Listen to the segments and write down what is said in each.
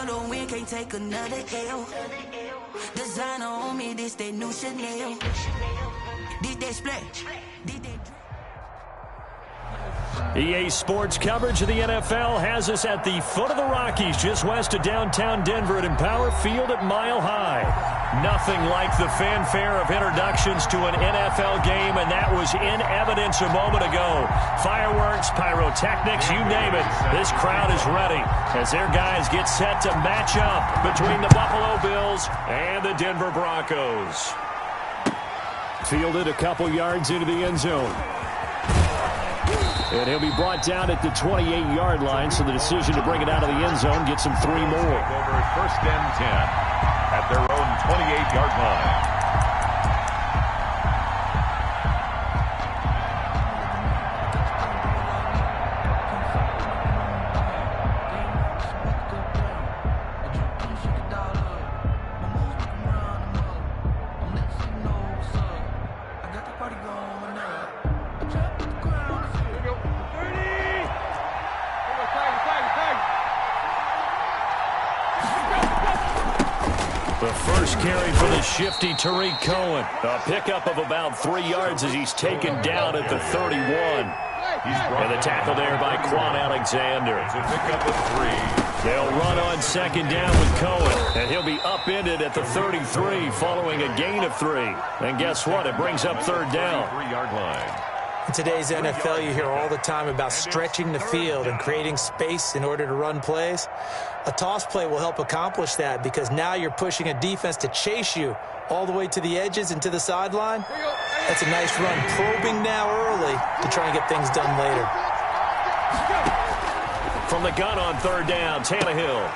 for the win, can't take another L. Designer on me, this they new Chanel. Did they splash? Did they drip? EA Sports coverage of the NFL has us at the foot of the Rockies, just west of downtown Denver at Empower Field at Mile High. Nothing like the fanfare of introductions to an NFL game, and that was in evidence a moment ago. Fireworks, pyrotechnics, you name it. This crowd is ready as their guys get set to match up between the Buffalo Bills and the Denver Broncos. Fielded a couple yards into the end zone. And he'll be brought down at the 28-yard line, so the decision to bring it out of the end zone gets him 3 more. Over first and 10 at their own 28-yard line. The first carry for the shifty Tariq Cohen. A pickup of about 3 yards as he's taken down at the 31. And the tackle there by Quan Alexander. It's a pickup of 3. They'll run on second down with Cohen, and he'll be upended at the 33 following a gain of 3. And guess what? It brings up third down. 3-yard line. In today's NFL, you hear all the time about stretching the field and creating space in order to run plays. A toss play will help accomplish that because now you're pushing a defense to chase you all the way to the edges and to the sideline. That's a nice run, probing now early to try and get things done later. From the gun on third down, Tannehill.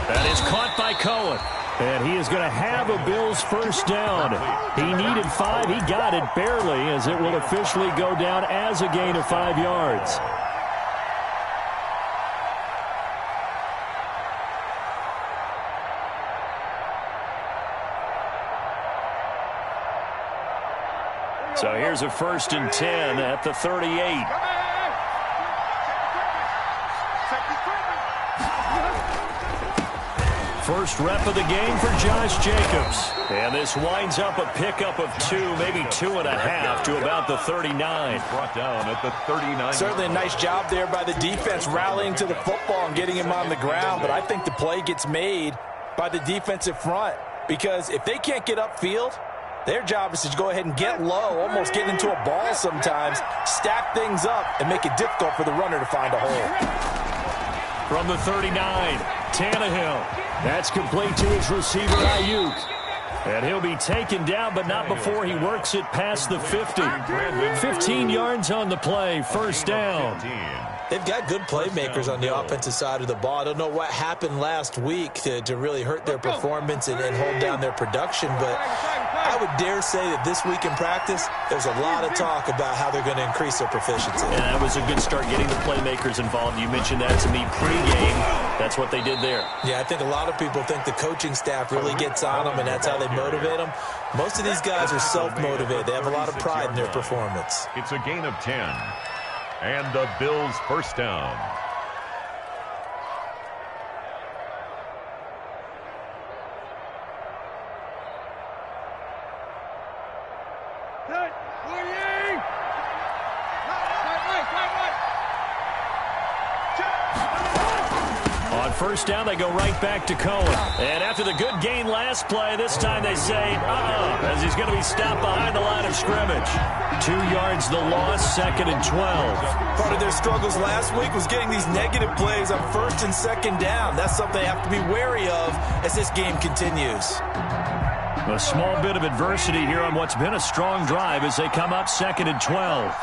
That is caught by Cohen. And he is going to have a Bills first down. He needed 5. He got it barely as it will officially go down as a gain of 5 yards. So here's a first and 10 at the 38. First rep of the game for Josh Jacobs. And this winds up a pickup of 2, maybe 2.5 to about the 39. Brought down at the 39. Certainly a nice job there by the defense rallying to the football and getting him on the ground. But I think the play gets made by the defensive front because if they can't get upfield, their job is to go ahead and get low, almost get into a ball sometimes, stack things up, and make it difficult for the runner to find a hole. From the 39, Tannehill. That's complete to his receiver, Ayuk. And he'll be taken down, but not before he works it past the 50. 15 yards on the play, first down. They've got good playmakers on the offensive side of the ball. I don't know what happened last week to really hurt their performance and hold down their production, but I would dare say that this week in practice, there's a lot of talk about how they're going to increase their proficiency. And that was a good start getting the playmakers involved. You mentioned that to me pregame. That's what they did there. Yeah, I think a lot of people think the coaching staff really gets on them, and that's how they motivate them. Most of these guys are self-motivated. They have a lot of pride in their performance. It's a gain of 10. And the Bills first down. On first down, they go right back to Cohen. And after the good gain last play, this time they say, as he's going to be stopped behind the line of scrimmage. 2 yards the loss, second and 12. Part of their struggles last week was getting these negative plays on first and second down. That's something they have to be wary of as this game continues. A small bit of adversity here on what's been a strong drive as they come up second and 12.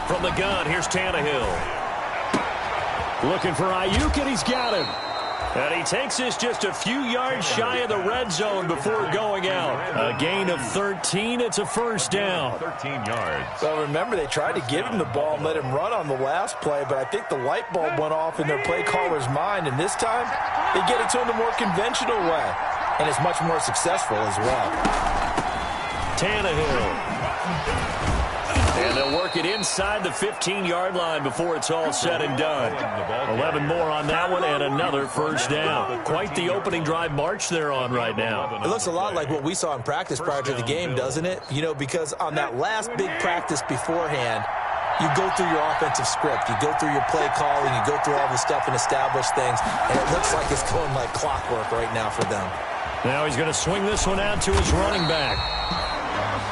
From the gun, here's Tannehill. Looking for Ayuk, and he's got him. And he takes this just a few yards shy of the red zone before going out. A gain of 13. It's a first down. 13 yards. Well, remember, they tried to give him the ball and let him run on the last play, but I think the light bulb went off in their play caller's mind, and this time they get it to him the more conventional way, and it's much more successful as well. Tannehill. And And they'll work it inside the 15-yard line before it's all said and done. 11 more on that one and another first down. Quite the opening drive march they're on right now. It looks a lot like what we saw in practice prior to the game, doesn't it? You know, because on that last big practice beforehand, you go through your offensive script. You go through your play calling. You go through all the stuff and establish things. And it looks like it's going like clockwork right now for them. Now he's going to swing this one out to his running back.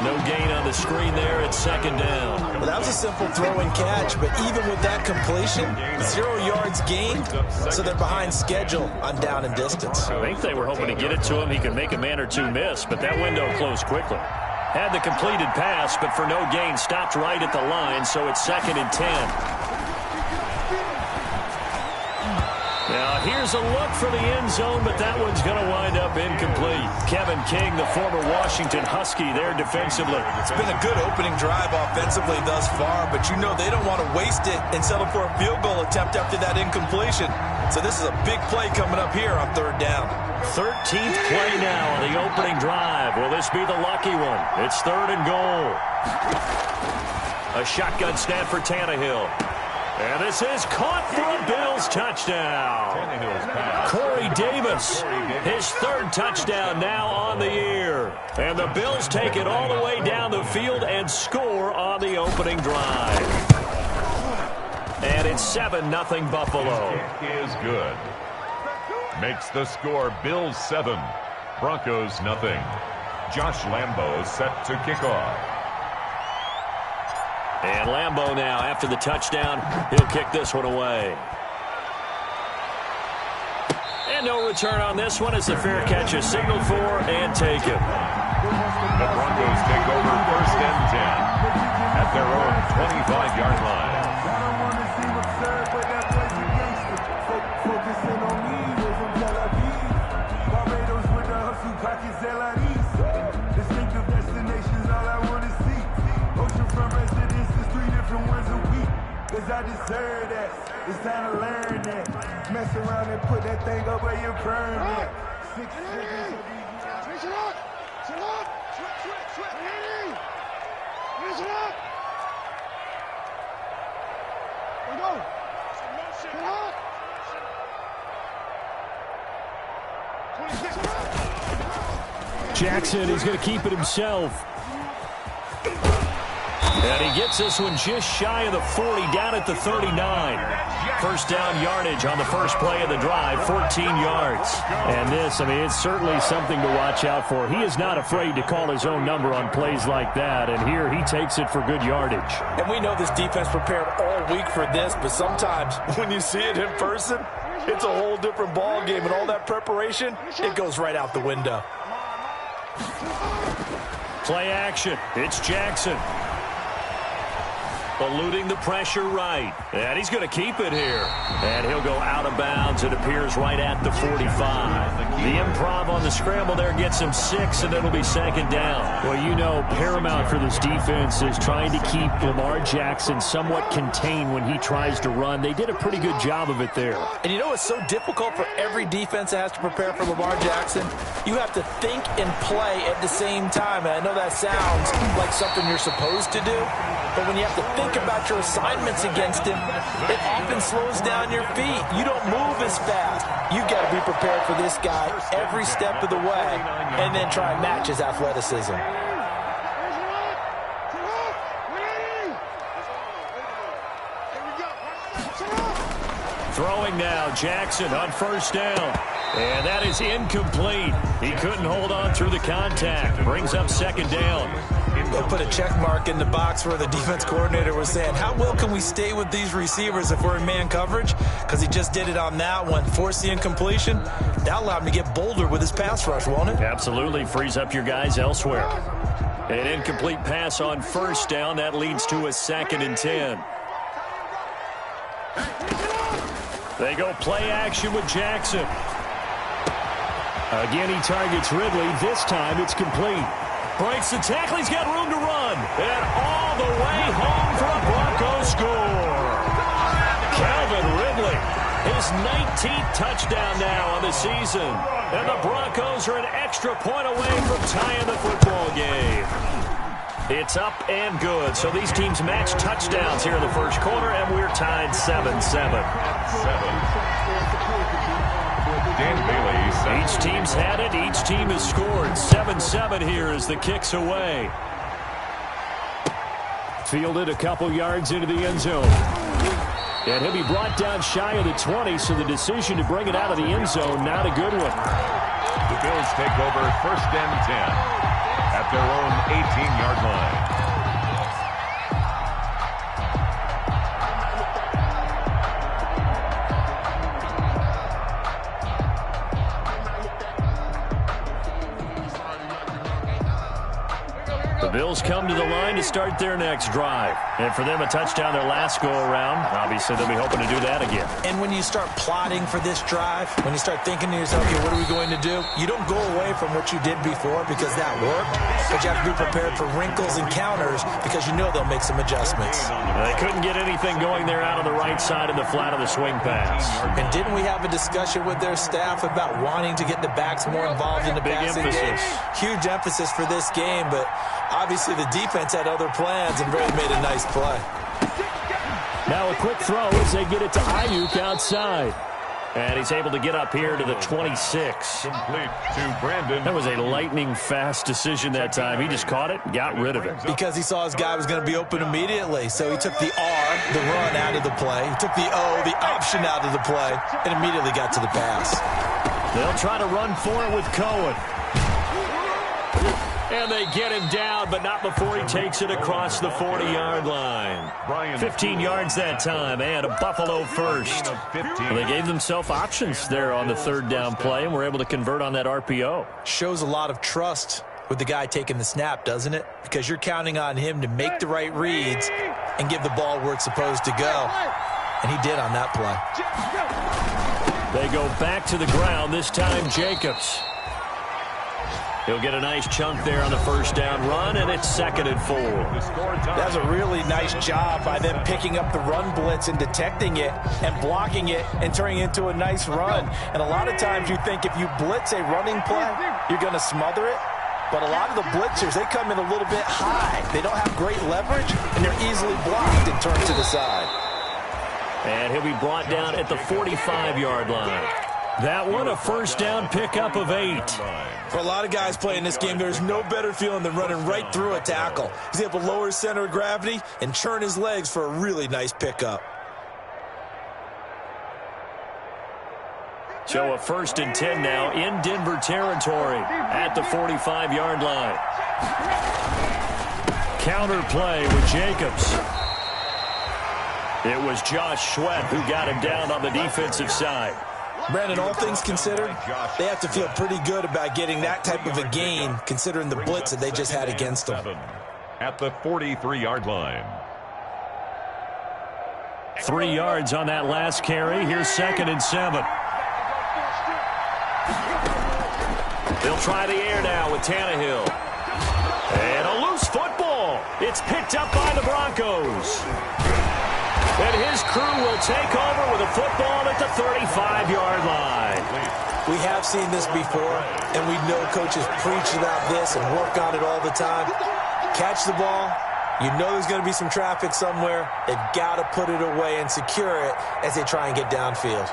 No gain on the screen there. It's second down. Well, that was a simple throw and catch, but even with that completion, 0 yards gained, so they're behind schedule on down and distance. I think they were hoping to get it to him. He could make a man or two miss, but that window closed quickly. Had the completed pass, but for no gain, stopped right at the line, so it's second and 10. Now, here's a look for the end zone, but that one's going to wind up incomplete. Kevin King, the former Washington Husky, there defensively. It's been a good opening drive offensively thus far, but you know they don't want to waste it and settle for a field goal attempt after that incompletion. So this is a big play coming up here on third down. 13th play now on the opening drive. Will this be the lucky one? It's third and goal. A shotgun snap for Tannehill. And this is caught for a Bills touchdown. Corey Davis, his third touchdown now on the year. And the Bills take it all the way down the field and score on the opening drive. And it's 7-0 Buffalo. Kick is good. Makes the score Bills 7, Broncos nothing. Josh Lambo set to kick off. And Lambo now, after the touchdown, he'll kick this one away. And no return on this one as the fair catch is signaled for and taken. The Broncos take over first and 10 at their own 25-yard line. I deserve that. It's time to learn that. Mess around and put that thing up where you burn that. 6 seconds. Switch it up. Switch it up. Switch. Ready. Switch it up. Here we go. Get up. 26. Jackson is going to keep it himself. And he gets this one just shy of the 40, down at the 39. First down yardage on the first play of the drive, 14 yards. And this, I mean, it's certainly something to watch out for. He is not afraid to call his own number on plays like that, and here he takes it for good yardage. And we know this defense prepared all week for this, but sometimes when you see it in person, it's a whole different ball game, and all that preparation, it goes right out the window. Play action. It's Jackson. Eluding the pressure right. And he's going to keep it here. And he'll go out of bounds. It appears right at the 45. The improv on the scramble there gets him 6, and it'll be second down. Well, you know, paramount for this defense is trying to keep Lamar Jackson somewhat contained when he tries to run. They did a pretty good job of it there. And you know it's so difficult for every defense that has to prepare for Lamar Jackson? You have to think and play at the same time. And I know that sounds like something you're supposed to do, but when you have to think about your assignments against him, it often slows down your feet. You don't move as fast. You got to be prepared for this guy every step of the way and then try and match his athleticism. Throwing now, Jackson on first down. And that is incomplete. He couldn't hold on through the contact. Brings up second down. They'll put a check mark in the box where the defense coordinator was saying, how well can we stay with these receivers if we're in man coverage? Because he just did it on that one. Force the incompletion. That allowed him to get bolder with his pass rush, won't it? Absolutely. Frees up your guys elsewhere. An incomplete pass on first down. That leads to a second and 10. They go play action with Jackson. Again, he targets Ridley. This time it's complete. Breaks the tackle. He's got room to run. And all the way home for a Broncos score. Calvin Ridley, his 19th touchdown now on the season. And the Broncos are an extra point away from tying the football game. It's up and good. So these teams match touchdowns here in the first quarter, and we're tied 7-7. Dan Bailey. Each team's had it. Each team has scored. 7-7 here as the kick's away. Fielded a couple yards into the end zone. And he'll be brought down shy of the 20, so the decision to bring it out of the end zone, not a good one. The Bills take over 1st and 10 at their own 18-yard line. The Bills come to the line to start their next drive. And for them, a touchdown their last go-around. Obviously, they'll be hoping to do that again. And when you start plotting for this drive, when you start thinking to yourself, okay, what are we going to do? You don't go away from what you did before because that worked. But you have to be prepared for wrinkles and counters because you know they'll make some adjustments. They couldn't get anything going there out on the right side of the flat of the swing pass. And didn't we have a discussion with their staff about wanting to get the backs more involved in the passing game? Huge emphasis for this game, but obviously the defense had other plans and really made a nice play. Now a quick throw as they get it to Ayuk outside. And he's able to get up here to the 26. Complete to Brandon. That was a lightning-fast decision that time. He just caught it and got rid of it. Because he saw his guy was going to be open immediately. So he took the R, the run, out of the play. He took the O, the option, out of the play, and immediately got to the pass. They'll try to run for it with Cohen. And they get him down, but not before he takes it across the 40-yard line. 15 yards that time, and a Buffalo first. Well, they gave themselves options there on the 3rd down play, and were able to convert on that RPO. Shows a lot of trust with the guy taking the snap, doesn't it? Because you're counting on him to make the right reads and give the ball where it's supposed to go. And he did on that play. They go back to the ground, this time Jacobs. He'll get a nice chunk there on the 1st down run, and it's 2nd and 4. That's a really nice job by them picking up the run blitz and detecting it and blocking it and turning it into a nice run. And a lot of times you think if you blitz a running play, you're going to smother it. But a lot of the blitzers, they come in a little bit high. They don't have great leverage, and they're easily blocked and turned to the side. And he'll be brought down at the 45-yard line. That one, a 1st down pickup of 8. For a lot of guys playing this game, there's no better feeling than running right through a tackle. He's able to lower his center of gravity and churn his legs for a really nice pickup. So a 1st and 10 now in Denver territory at the 45-yard line. Counter play with Jacobs. It was Josh Sweat who got him down on the defensive side. Brandon, all things considered, they have to feel pretty good about getting that type of a gain, considering the blitz that they just had against them. At the 43-yard line. 3 yards on that last carry. Here's 2nd and 7. They'll try the air now with Tannehill. And a loose football. It's picked up by the Broncos. And his crew will take over with a football at the 35-yard line. We have seen this before, and we know coaches preach about this and work on it all the time. Catch the ball. You know there's going to be some traffic somewhere. They've got to put it away and secure it as they try and get downfield.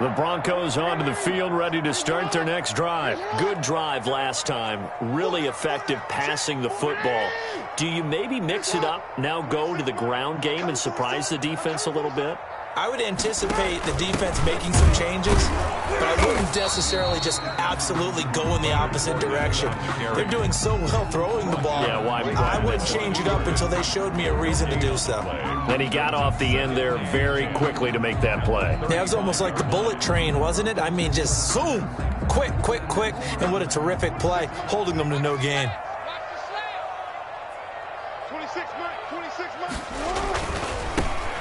The Broncos onto the field, ready to start their next drive. Good drive last time. Really effective passing the football. Do you maybe mix it up, now go to the ground game and surprise the defense a little bit? I would anticipate the defense making some changes, but I wouldn't necessarily just absolutely go in the opposite direction. They're doing so well throwing the ball. Yeah, why I wouldn't change it up until they showed me a reason to do so. Then he got off the end there very quickly to make that play. Yeah, it was almost like the bullet train, wasn't it? I mean, just zoom, quick, quick, quick, and what a terrific play, holding them to no gain. 26 minutes.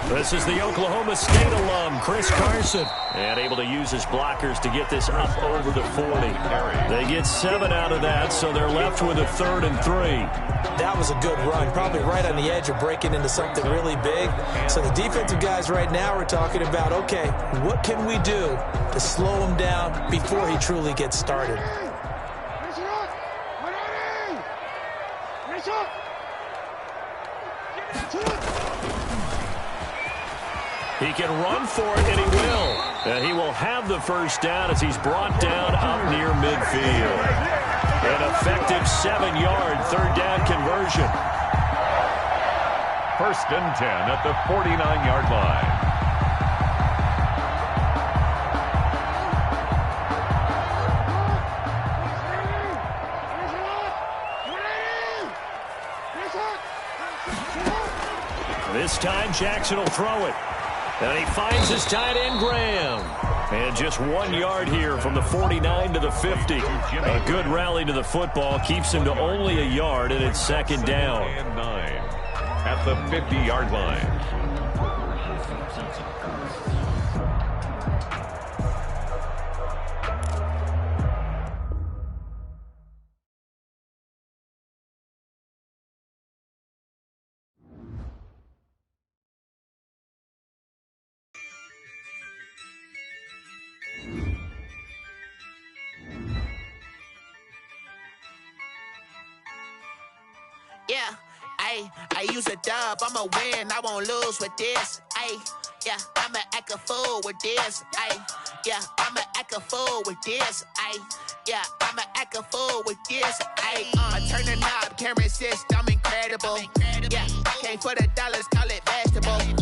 This is the Oklahoma State alum, Chris Carson. And able to use his blockers to get this up over the 40. They get 7 out of that, so they're left with a 3rd and 3. That was a good run, probably right on the edge of breaking into something really big. So the defensive guys right now are talking about, okay, what can we do to slow him down before he truly gets started? He can run for it, and he will. And he will have the first down as he's brought down up near midfield. An effective 7-yard third down conversion. 1st and 10 at the 49-yard line. This time, Jackson will throw it. And he finds his tight end, Graham. And just 1 yard here from the 49 to the 50. A good rally to the football keeps him to only a yard, and it's 2nd down. And 9 at the 50-yard line. Yeah, I use a dub, I'ma win, I won't lose with this. Yeah, I'ma act a fool with this. Yeah, I'ma act a fool with this. Yeah, I'ma act a fool with this. I turn the knob, can't resist, I'm incredible. Yeah, came for the dollars, call it vegetable.